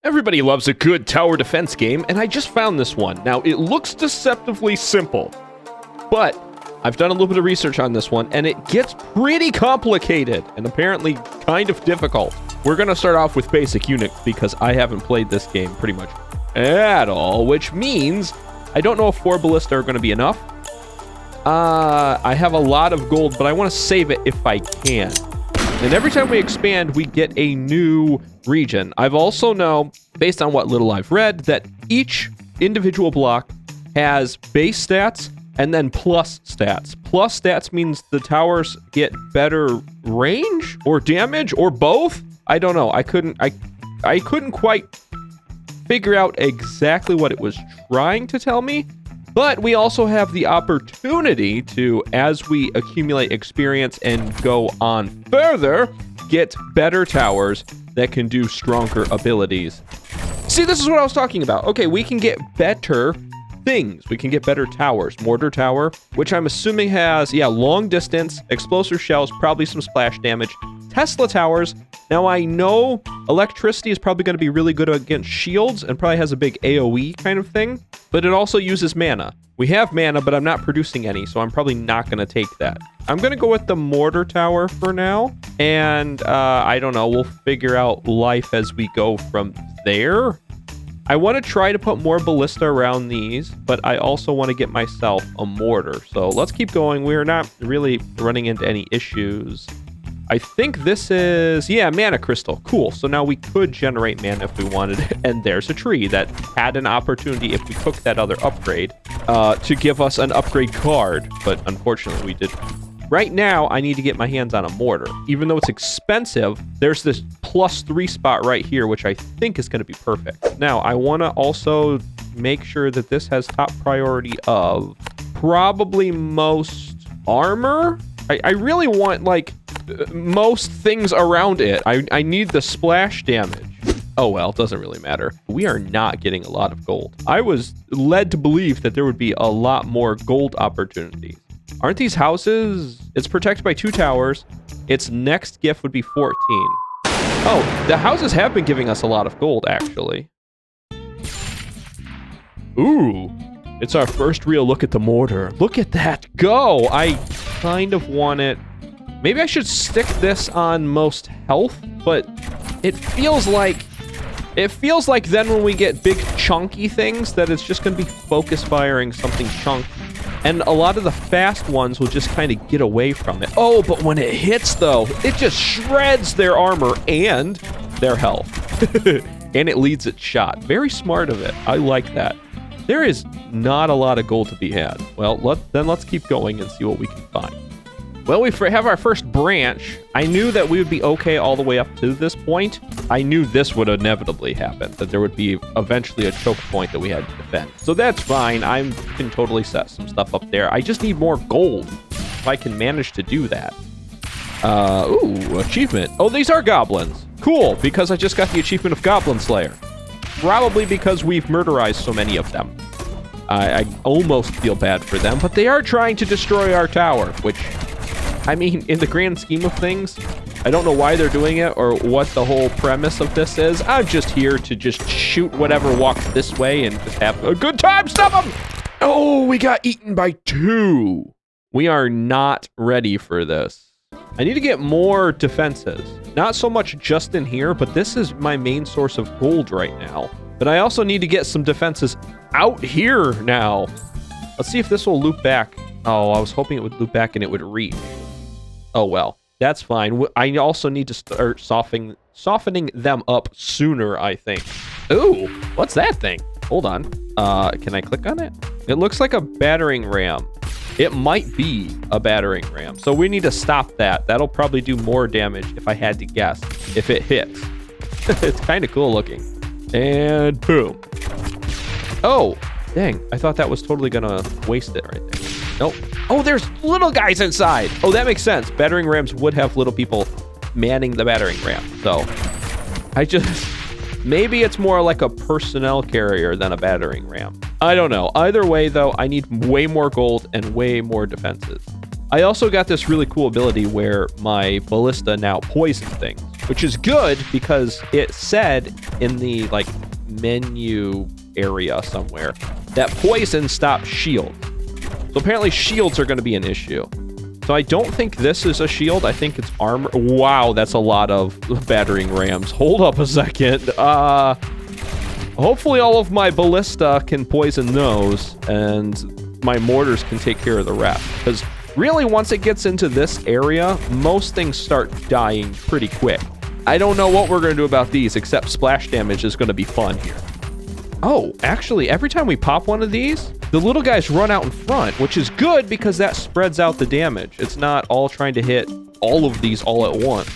Everybody loves a good tower defense game, and I just found this one. Now, it looks deceptively simple, but I've done a little bit of research on this one, and it gets pretty complicated, and apparently kind of difficult. We're going to start off with basic units, because I haven't played this game pretty much at all, which means I don't know if 4 ballista are going to be enough. I have a lot of gold, but I want to save it if I can. And every time we expand, we get a new region. I've also know, based on what little I've read, that each individual block has base stats and then plus stats. Plus stats means the towers get better range or damage or both. I don't know. I couldn't quite figure out exactly what it was trying to tell me. But we also have the opportunity to, as we accumulate experience and go on further, get better towers that can do stronger abilities. See, this is what I was talking about. Okay, we can get better things. We can get better towers. Mortar tower, which I'm assuming has, long distance, explosive shells, probably some splash damage. Tesla towers. Now, I know electricity is probably going to be really good against shields and probably has a big AoE kind of thing, but it also uses mana. We have mana, but I'm not producing any, so I'm probably not going to take that. I'm going to go with the mortar tower for now, and I don't know, we'll figure out life as we go from there. I want to try to put more ballista around these, but I also want to get myself a mortar. So let's keep going. We're not really running into any issues. I think this is, mana crystal. Cool. So now we could generate mana if we wanted. And there's a tree that had an opportunity if we took that other upgrade to give us an upgrade card. But unfortunately, we didn't. Right now, I need to get my hands on a mortar. Even though it's expensive, there's this +3 spot right here, which I think is going to be perfect. Now, I want to also make sure that this has top priority of probably most armor. I really want, like, most things around it. I need the splash damage. Oh, well, it doesn't really matter. We are not getting a lot of gold. I was led to believe that there would be a lot more gold opportunities. Aren't these houses? It's protected by 2 towers. Its next gift would be 14. Oh, the houses have been giving us a lot of gold, actually. Ooh, it's our first real look at the mortar. Look at that go. I kind of want it. Maybe I should stick this on most health, but it feels like then when we get big chunky things that it's just going to be focus firing something chunky. And a lot of the fast ones will just kind of get away from it. Oh, but when it hits, though, it just shreds their armor and their health. And it leads its shot. Very smart of it. I like that. There is not a lot of gold to be had. Well, let's keep going and see what we can find. Well, we have our first branch. I knew that we would be okay all the way up to this point. I knew this would inevitably happen, that there would be eventually a choke point that we had to defend. So that's fine. I can totally set some stuff up there. I just need more gold if I can manage to do that. Ooh, achievement. Oh, these are goblins. Cool, because I just got the achievement of Goblin Slayer. Probably because we've murderized so many of them. I almost feel bad for them, but they are trying to destroy our tower, which, I mean, in the grand scheme of things, I don't know why they're doing it or what the whole premise of this is. I'm just here to just shoot whatever walks this way and just have a good time. Stop them! Oh, we got eaten by 2. We are not ready for this. I need to get more defenses. Not so much just in here, but this is my main source of gold right now. But I also need to get some defenses out here now. Let's see if this will loop back. Oh, I was hoping it would loop back and it would reach. Oh, well, that's fine. I also need to start softening them up sooner, I think. Ooh, what's that thing? Hold on. Can I click on it? It looks like a battering ram. It might be a battering ram. So we need to stop that. That'll probably do more damage if I had to guess, if it hits. It's kind of cool looking. And boom. Oh, dang. I thought that was totally going to waste it right there. Nope. Oh, there's little guys inside. Oh, that makes sense. Battering rams would have little people manning the battering ram. So maybe it's more like a personnel carrier than a battering ram. I don't know. Either way, though, I need way more gold and way more defenses. I also got this really cool ability where my ballista now poisons things. which is good because it said in the like menu area somewhere that poison stops shield. So apparently shields are going to be an issue. So I don't think this is a shield. I think it's armor. Wow, that's a lot of battering rams. Hold up a second. Hopefully all of my ballista can poison those and my mortars can take care of the rest. Because really, once it gets into this area, most things start dying pretty quick. I don't know what we're going to do about these, except splash damage is going to be fun here. Oh, actually, every time we pop one of these, the little guys run out in front, which is good because that spreads out the damage. It's not all trying to hit all of these all at once.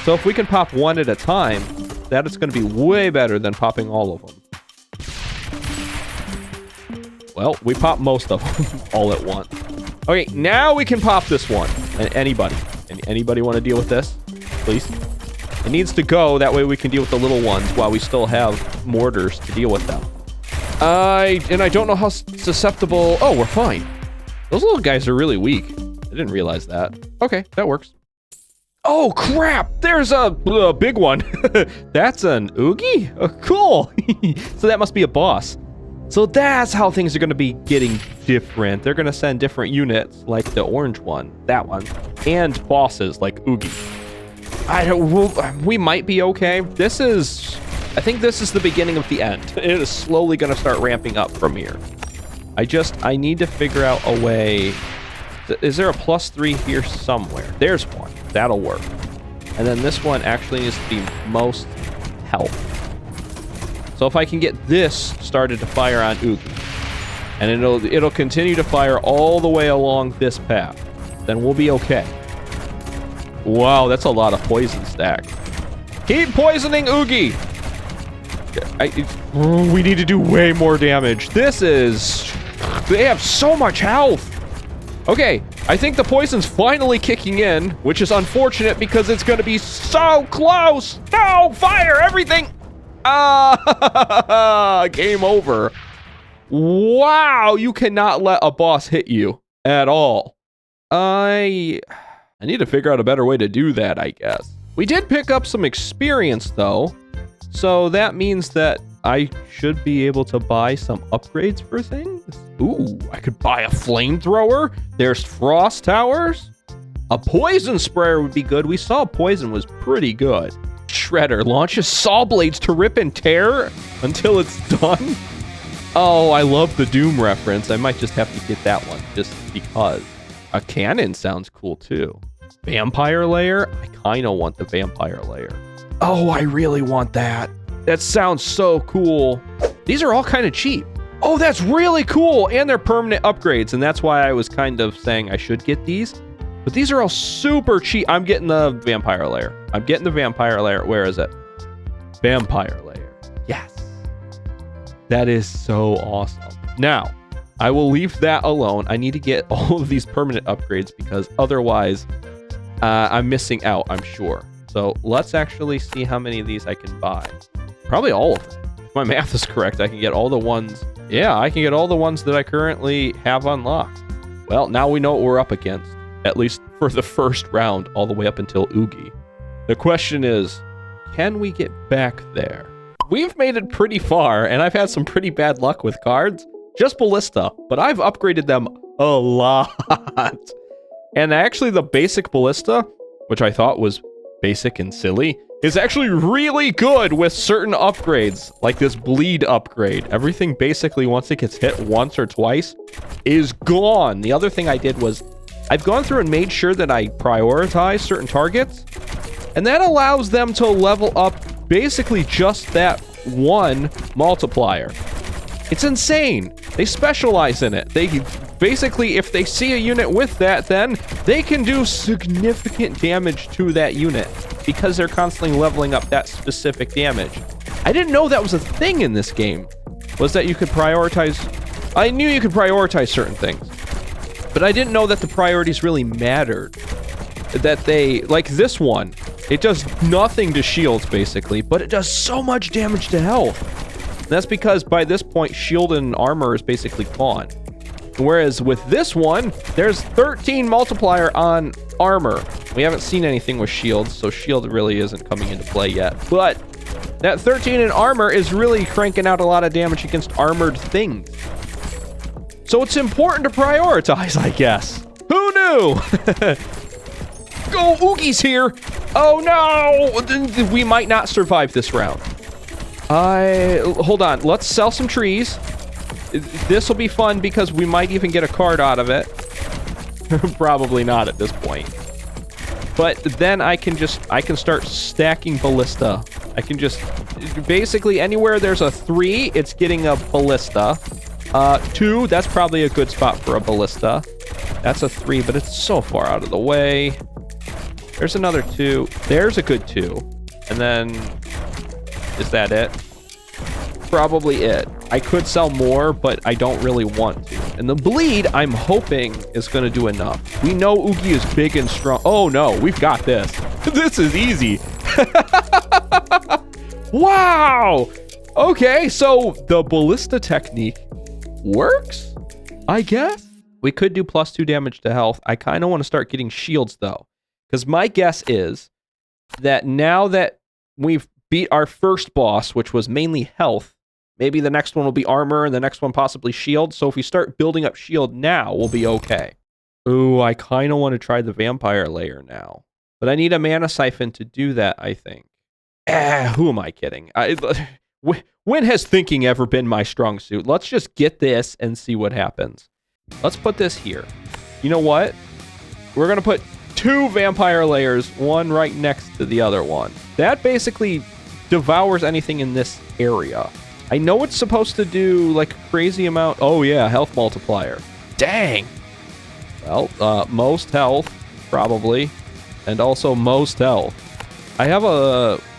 So if we can pop one at a time, that is going to be way better than popping all of them. Well, we pop most of them all at once. Okay, now we can pop this one. And anybody want to deal with this? Please? It needs to go, that way we can deal with the little ones while we still have mortars to deal with them. And I don't know how susceptible... Oh, we're fine. Those little guys are really weak. I didn't realize that. Okay, that works. Oh, crap! There's a big one. That's an Oogie? Oh, cool! So that must be a boss. So that's how things are going to be getting different. They're going to send different units, like the orange one, that one, and bosses like Oogie. We might be okay. I think this is the beginning of the end. It is slowly going to start ramping up from here. I need to figure out a way. Is there a +3 here somewhere? There's one. That'll work. And then this one actually needs to be most health. So if I can get this started to fire on Oogie, and it'll continue to fire all the way along this path, then we'll be okay. Wow, that's a lot of poison stack. Keep poisoning Oogie! We need to do way more damage. They have so much health! Okay, I think the poison's finally kicking in, which is unfortunate because it's going to be so close! No! Fire! Everything! Game over. Wow, you cannot let a boss hit you at all. I need to figure out a better way to do that, I guess. We did pick up some experience, though. So that means that I should be able to buy some upgrades for things. Ooh, I could buy a flamethrower. There's frost towers. A poison sprayer would be good. We saw poison was pretty good. Shredder launches saw blades to rip and tear until it's done. Oh, I love the Doom reference. I might just have to get that one just because. A cannon sounds cool too. Vampire lair? I kind of want the vampire lair. Oh, I really want that. That sounds so cool. These are all kind of cheap. Oh, that's really cool. And they're permanent upgrades. And that's why I was kind of saying I should get these. But these are all super cheap. I'm getting the vampire lair. Where is it? Vampire lair. Yes. That is so awesome. Now, I will leave that alone. I need to get all of these permanent upgrades because otherwise I'm missing out, I'm sure. So let's actually see how many of these I can buy. Probably all of them. If my math is correct, I can get all the ones. Yeah, I can get all the ones that I currently have unlocked. Well, now we know what we're up against. At least for the first round, all the way up until Oogie. The question is, can we get back there? We've made it pretty far, and I've had some pretty bad luck with cards. Just ballista, but I've upgraded them a lot. And actually the basic ballista, which I thought was basic and silly, is actually really good with certain upgrades, like this bleed upgrade. Everything basically, once it gets hit once or twice, is gone. The other thing I did was, I've gone through and made sure that I prioritize certain targets, and that allows them to level up basically just that one multiplier. It's insane. They specialize in it. They basically, if they see a unit with that, then they can do significant damage to that unit because they're constantly leveling up that specific damage. I didn't know that was a thing in this game, was that you could prioritize. I knew you could prioritize certain things, but I didn't know that the priorities really mattered. That they, like this one, it does nothing to shields basically, but it does so much damage to health. And that's because by this point, shield and armor is basically gone. Whereas with this one, there's 13 multiplier on armor. We haven't seen anything with shields, so shield really isn't coming into play yet. But that 13 in armor is really cranking out a lot of damage against armored things. So it's important to prioritize, I guess. Who knew? Go, Oogie's here. Oh no, we might not survive this round. Hold on, let's sell some trees. This will be fun because we might even get a card out of it. Probably not at this point. But then I can start stacking ballista. I can just, basically anywhere there's a 3, it's getting a ballista. 2, that's probably a good spot for a ballista. That's a 3, but it's so far out of the way. There's another 2. There's a good 2. And then, is that it? Probably it. I could sell more, but I don't really want to. And the bleed, I'm hoping, is going to do enough. We know Oogie is big and strong. Oh no, we've got this. This is easy. Wow! Okay, so the ballista technique works, I guess? We could do +2 damage to health. I kind of want to start getting shields, though. Because my guess is that now that we've beat our first boss, which was mainly health, maybe the next one will be armor and the next one possibly shield. So if we start building up shield now, we'll be okay. Ooh, I kind of want to try the vampire layer now. But I need a mana siphon to do that, I think. Who am I kidding? When has thinking ever been my strong suit? Let's just get this and see what happens. Let's put this here. You know what? We're going to put 2 vampire layers, one right next to the other one. That basically devours anything in this area. I know it's supposed to do like a crazy amount. Oh yeah, health multiplier. Dang. Well, most health, probably. And also most health. I have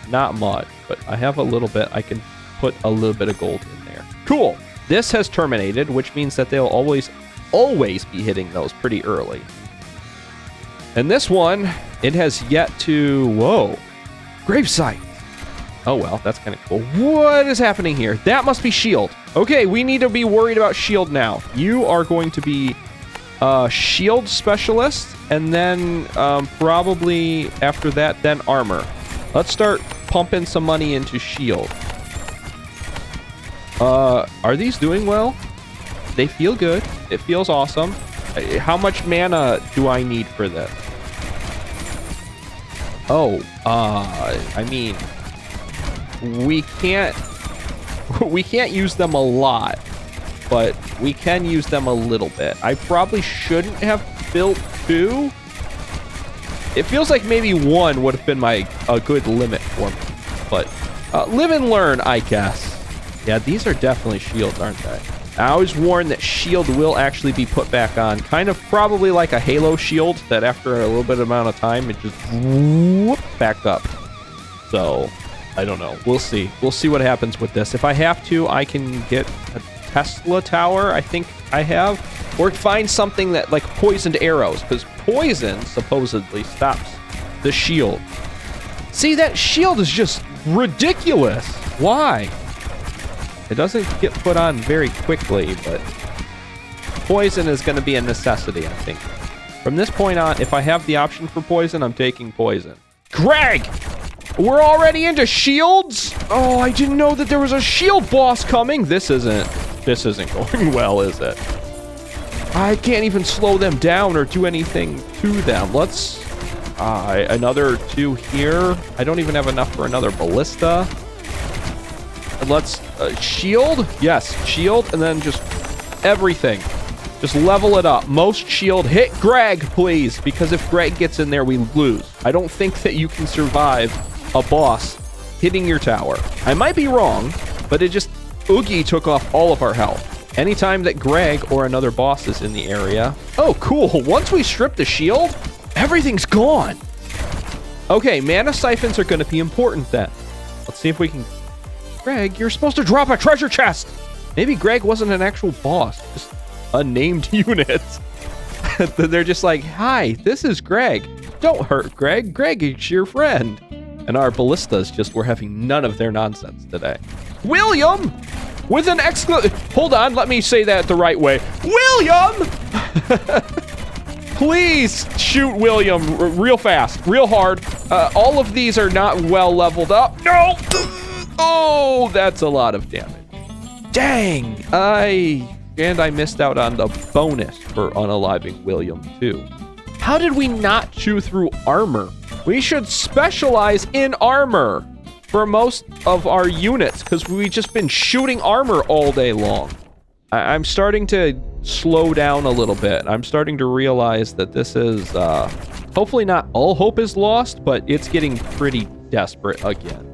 not much, but I have a little bit. I can put a little bit of gold in there. Cool. This has terminated, which means that they'll always be hitting those pretty early. And this one, it has yet to... Whoa. Gravesite. Oh, well, that's kind of cool. What is happening here? That must be shield. Okay, we need to be worried about shield now. You are going to be shield specialist, and then probably after that, then armor. Let's start pumping some money into shield. Are these doing well? They feel good. It feels awesome. How much mana do I need for this? Oh, I mean, we can't use them a lot, but we can use them a little bit. I probably shouldn't have built 2. It feels like maybe 1 would have been a good limit for me, but live and learn, I guess. Yeah, these are definitely shields, aren't they? I was warned that shield will actually be put back on, kind of probably like a Halo shield, that after a little bit amount of time, it just whoop back up. So, I don't know. We'll see. We'll see what happens with this. If I have to, I can get a Tesla tower, I think I have, or find something that, like poisoned arrows, because poison supposedly stops the shield. See, that shield is just ridiculous. Why? It doesn't get put on very quickly, but poison is going to be a necessity, I think. From this point on, if I have the option for poison, I'm taking poison. Greg! We're already into shields? Oh, I didn't know that there was a shield boss coming. This isn't going well, is it? I can't even slow them down or do anything to them. Let's... another 2 here. I don't even have enough for another ballista. Let's shield. Yes, shield, and then just everything. Just level it up. Most shield. Hit Greg, please, because if Greg gets in there, we lose. I don't think that you can survive a boss hitting your tower. I might be wrong, but it just... Oogie took off all of our health. Anytime that Greg or another boss is in the area... Oh, cool. Once we strip the shield, everything's gone. Okay, mana siphons are going to be important then. Let's see if we can... Greg, you're supposed to drop a treasure chest! Maybe Greg wasn't an actual boss, just a named unit. They're just like, hi, this is Greg. Don't hurt Greg. Greg is your friend. And our ballistas just were having none of their nonsense today. William! with an hold on, let me say that the right way. William! Please shoot William real fast, real hard. All of these are not well leveled up. No! Oh, that's a lot of damage. Dang! And I missed out on the bonus for unaliving William, too. How did we not chew through armor? We should specialize in armor for most of our units, because we've just been shooting armor all day long. I'm starting to slow down a little bit. I'm starting to realize that this is, hopefully not all hope is lost, but it's getting pretty desperate again.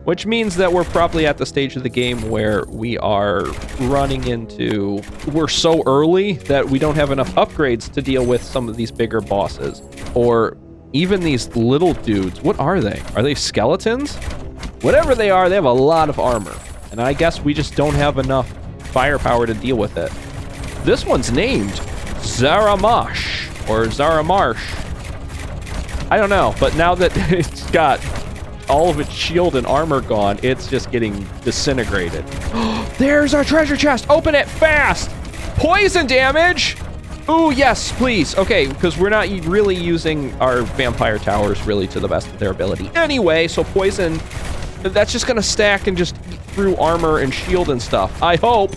Which means that we're probably at the stage of the game where we are running into... We're so early that we don't have enough upgrades to deal with some of these bigger bosses. Or even these little dudes. What are they? Are they skeletons? Whatever they are, they have a lot of armor. And I guess we just don't have enough firepower to deal with it. This one's named Zaramash. Or Zaramarsh. I don't know, but now that it's got... all of its shield and armor gone, it's just getting disintegrated. There's our treasure chest. Open it fast. Poison damage. Ooh, yes, please. Okay, because we're not really using our vampire towers really to the best of their ability. Anyway, so poison, that's just going to stack and just eat through armor and shield and stuff. I hope.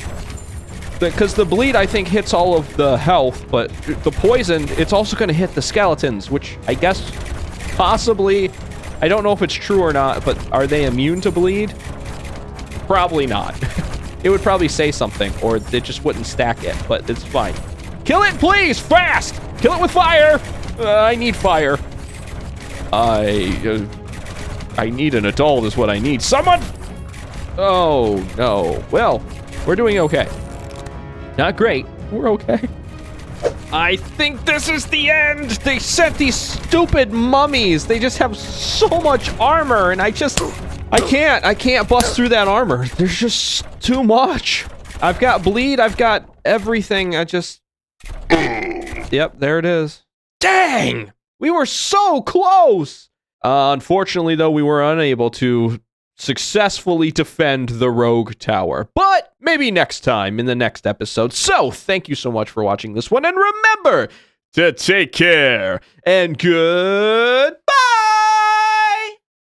Because the bleed, I think, hits all of the health, but the poison, it's also going to hit the skeletons, which I guess possibly... I don't know if it's true or not, but are they immune to bleed? Probably not. It would probably say something, or they just wouldn't stack it, but it's fine. Kill it, please! Fast! Kill it with fire! I need fire. I need an adult is what I need. Someone! Oh, no. Well, we're doing okay. Not great. We're okay. I think this is the end. They sent these stupid mummies. They just have so much armor, and I can't bust through that armor. There's just too much. I've got bleed. I've got everything. Yep, there it is. Dang! We were so close. Unfortunately, though, we were unable to successfully defend the rogue tower, but maybe next time in the next episode. So thank you so much for watching this one, and remember to take care and goodbye.